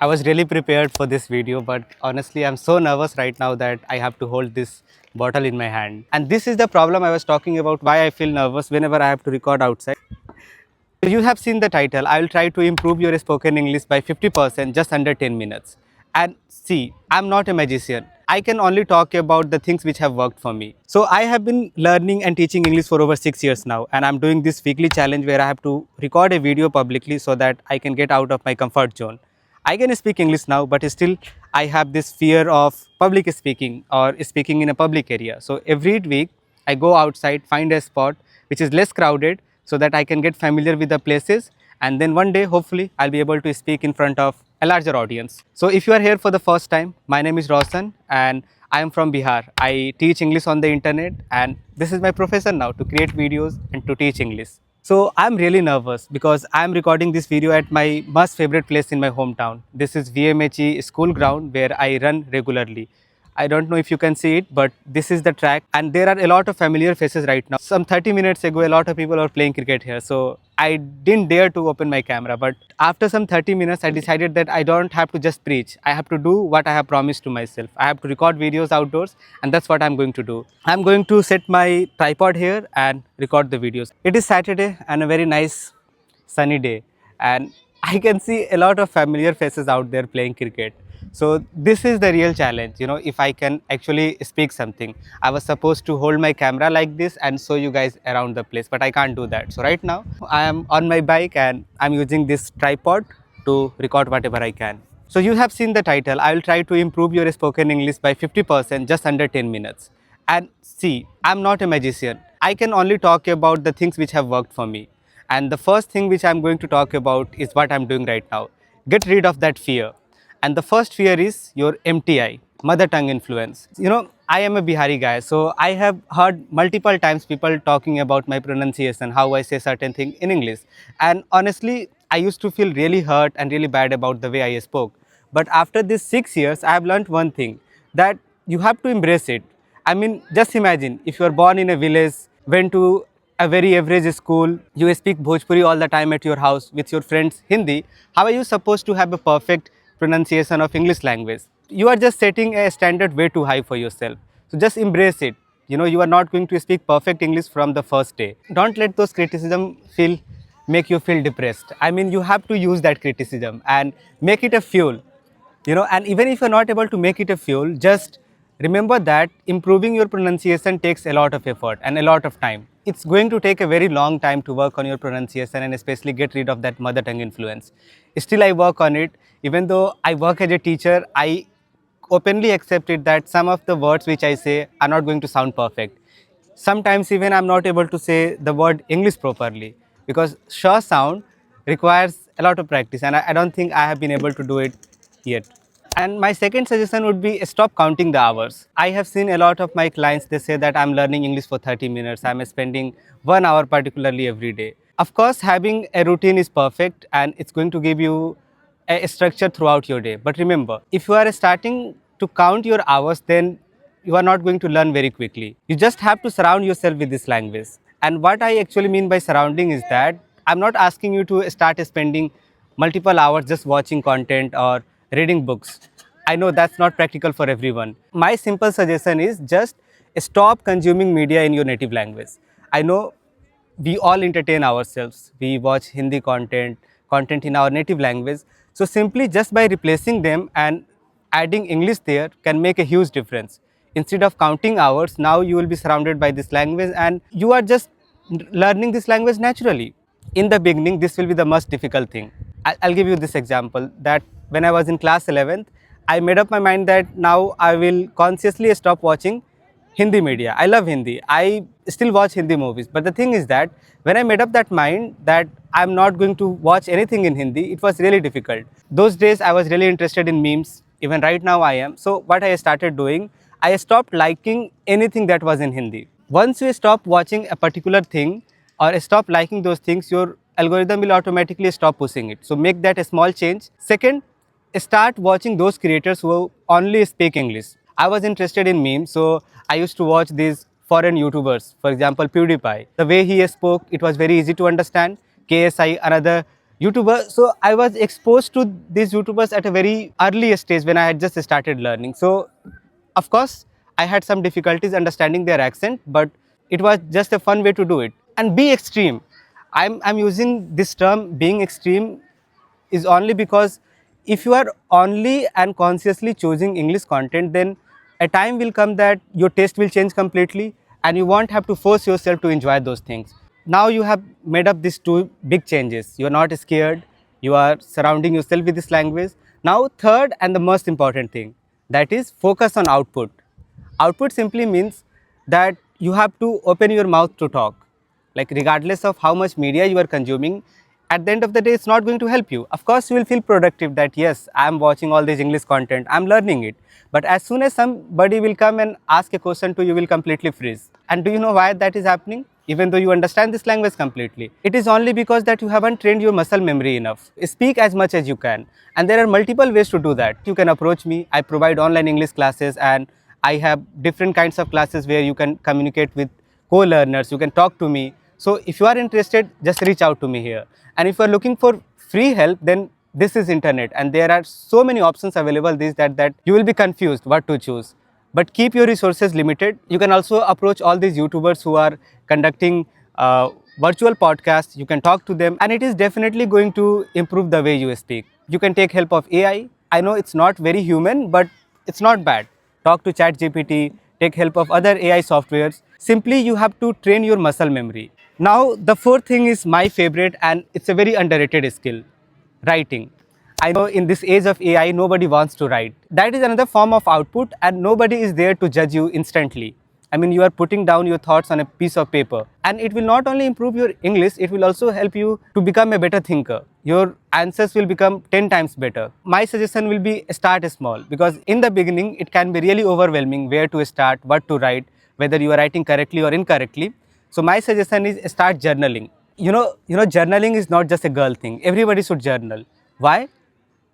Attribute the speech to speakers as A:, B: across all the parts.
A: I was really prepared for this video, but honestly, I'm so nervous right now that I have to hold this bottle in my hand. And this is the problem I was talking about, why I feel nervous whenever I have to record outside. So you have seen the title. I will try to improve your spoken English by 50% just under 10 minutes. And see, I'm not a magician. I can only talk about the things which have worked for me. So I have been learning and teaching English for over 6 years now, and I'm doing this weekly challenge where I have to record a video publicly so that I can get out of my comfort zone. I can speak English now, but still I have this fear of public speaking or speaking in a public area. So every week I go outside, find a spot which is less crowded so that I can get familiar with the places, and then one day hopefully I'll be able to speak in front of a larger audience. So if you are here for the first time, my name is Roshan and I am from Bihar. I teach English on the internet, and this is my profession now, to create videos and to teach English. So I'm really nervous because I'm recording this video at my most favorite place in my hometown. This is VMHE school ground where I run regularly. I don't know if you can see it, but this is the track and there are a lot of familiar faces right now. Some 30 minutes ago, a lot of people are playing cricket here. So I didn't dare to open my camera, but after some 30 minutes, I decided that I don't have to just preach. I have to do what I have promised to myself. I have to record videos outdoors, and that's what I'm going to do. I'm going to set my tripod here and record the videos. It is Saturday and a very nice sunny day, and I can see a lot of familiar faces out there playing cricket. So this is the real challenge, if I can actually speak something. I was supposed to hold my camera like this and show you guys around the place, but I can't do that. So right now I am on my bike and I'm using this tripod to record whatever I can. So you have seen the title. I will try to improve your spoken English by 50% just under 10 minutes. And see, I'm not a magician. I can only talk about the things which have worked for me. And the first thing which I'm going to talk about is what I'm doing right now. Get rid of that fear. And the first fear is your MTI, mother tongue influence. I am a Bihari guy, so I have heard multiple times people talking about my pronunciation, how I say certain thing in English. And honestly, I used to feel really hurt and really bad about the way I spoke. But after these 6 years, I have learned one thing, that you have to embrace it. I mean, just imagine if you are born in a village, went to a very average school, you speak Bhojpuri all the time at your house with your friends Hindi, how are you supposed to have a perfect pronunciation of English language? You are just setting a standard way too high for yourself. So just embrace it. You are not going to speak perfect English from the first day. Don't let those criticism make you feel depressed. I mean, you have to use that criticism and make it a fuel. And even if you're not able to make it a fuel, just remember that improving your pronunciation takes a lot of effort and a lot of time. It's going to take a very long time to work on your pronunciation and especially get rid of that mother tongue influence. Still, I work on it. Even though I work as a teacher, I openly accepted that some of the words which I say are not going to sound perfect. Sometimes even I'm not able to say the word English properly because sh sound requires a lot of practice, and I don't think I have been able to do it yet. And my second suggestion would be stop counting the hours. I have seen a lot of my clients, they say that I'm learning English for 30 minutes. I'm spending 1 hour particularly every day. Of course, having a routine is perfect and it's going to give you a structure throughout your day. But remember, if you are starting to count your hours, then you are not going to learn very quickly. You just have to surround yourself with this language. And what I actually mean by surrounding is that I'm not asking you to start spending multiple hours just watching content or reading books. I know that's not practical for everyone. My simple suggestion is just stop consuming media in your native language. I know we all entertain ourselves. We watch Hindi content in our native language. So simply just by replacing them and adding English there can make a huge difference. Instead of counting hours, now you will be surrounded by this language and you are just learning this language naturally. In the beginning, this will be the most difficult thing. I'll give you this example that when I was in class 11th, I made up my mind that now I will consciously stop watching Hindi media. I love Hindi. I still watch Hindi movies. But the thing is that when I made up that mind that I'm not going to watch anything in Hindi, it was really difficult. Those days I was really interested in memes. Even right now I am. So what I started doing, I stopped liking anything that was in Hindi. Once you stop watching a particular thing or stop liking those things, your algorithm will automatically stop pushing it. So make that a small change. Second, start watching those creators who only speak English. I was interested in memes, so I used to watch these foreign YouTubers. For example, PewDiePie. The way he spoke, it was very easy to understand. KSI, another YouTuber. So I was exposed to these YouTubers at a very early stage when I had just started learning. So of course I had some difficulties understanding their accent, but it was just a fun way to do it. And be extreme. I'm using this term being extreme is only because if you are only and consciously choosing English content, then a time will come that your taste will change completely and you won't have to force yourself to enjoy those things. Now you have made up these two big changes. You are not scared, you are surrounding yourself with this language. Now, third and the most important thing, that is focus on output. Output simply means that you have to open your mouth to talk. Like, regardless of how much media you are consuming, at the end of the day, it's not going to help you. Of course, you will feel productive that yes, I'm watching all this English content, I'm learning it. But as soon as somebody will come and ask a question to you, you will completely freeze. And do you know why that is happening? Even though you understand this language completely, it is only because that you haven't trained your muscle memory enough. Speak as much as you can. And there are multiple ways to do that. You can approach me. I provide online English classes, and I have different kinds of classes where you can communicate with co-learners. You can talk to me. So if you are interested, just reach out to me here. And if you are looking for free help, then this is internet, and there are so many options available these that you will be confused what to choose. But keep your resources limited. You can also approach all these YouTubers who are conducting virtual podcasts. You can talk to them, and it is definitely going to improve the way you speak. You can take help of AI. I know it's not very human, but it's not bad. Talk to ChatGPT, take help of other AI softwares. Simply, you have to train your muscle memory. Now, the fourth thing is my favorite, and it's a very underrated skill: writing. I know in this age of AI, nobody wants to write. That is another form of output, and nobody is there to judge you instantly. I mean, you are putting down your thoughts on a piece of paper, and it will not only improve your English, it will also help you to become a better thinker. Your answers will become 10 times better. My suggestion will be start small, because in the beginning, it can be really overwhelming where to start, what to write, whether you are writing correctly or incorrectly. So my suggestion is start journaling. Journaling is not just a girl thing. Everybody should journal. Why?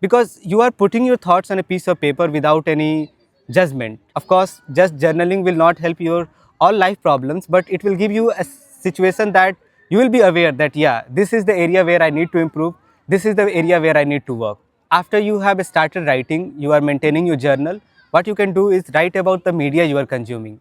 A: Because you are putting your thoughts on a piece of paper without any judgment. Of course, just journaling will not help your all life problems, but it will give you a situation that you will be aware that yeah, this is the area where I need to improve, this is the area where I need to work. After you have started writing, you are maintaining your journal. What you can do is write about the media you are consuming.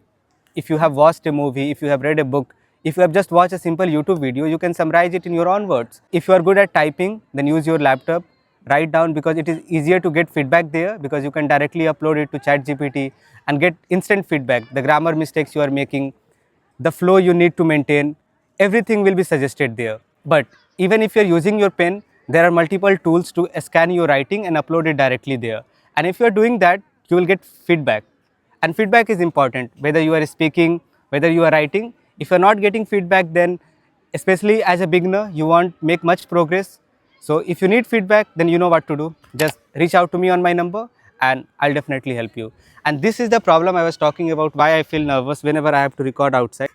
A: If you have watched a movie, if you have read a book, if you have just watched a simple YouTube video, you can summarize it in your own words. If you are good at typing, then use your laptop, write down, because it is easier to get feedback there, because you can directly upload it to ChatGPT and get instant feedback. The grammar mistakes you are making, the flow you need to maintain, everything will be suggested there. But even if you are using your pen, there are multiple tools to scan your writing and upload it directly there. And if you are doing that, you will get feedback. And feedback is important, whether you are speaking, whether you are writing. If you are not getting feedback, then especially as a beginner, you won't make much progress. So if you need feedback, then you know what to do. Just reach out to me on my number, and I'll definitely help you. And this is the problem I was talking about, why I feel nervous whenever I have to record outside.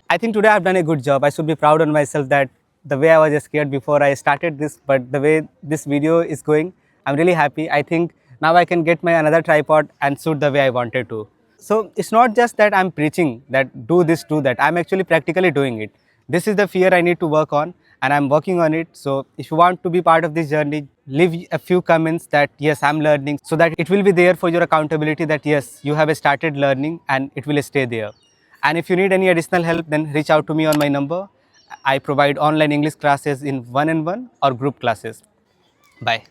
A: I think today I've done a good job. I should be proud on myself that the way I was scared before I started this, but the way this video is going, I'm really happy. I think now I can get my another tripod and shoot the way I wanted to. So it's not just that I'm preaching that do this, do that. I'm actually practically doing it. This is the fear I need to work on, and I'm working on it. So if you want to be part of this journey, leave a few comments that yes, I'm learning, so that it will be there for your accountability that yes, you have started learning and it will stay there. And if you need any additional help, then reach out to me on my number. I provide online English classes in one-on-one or group classes. Bye.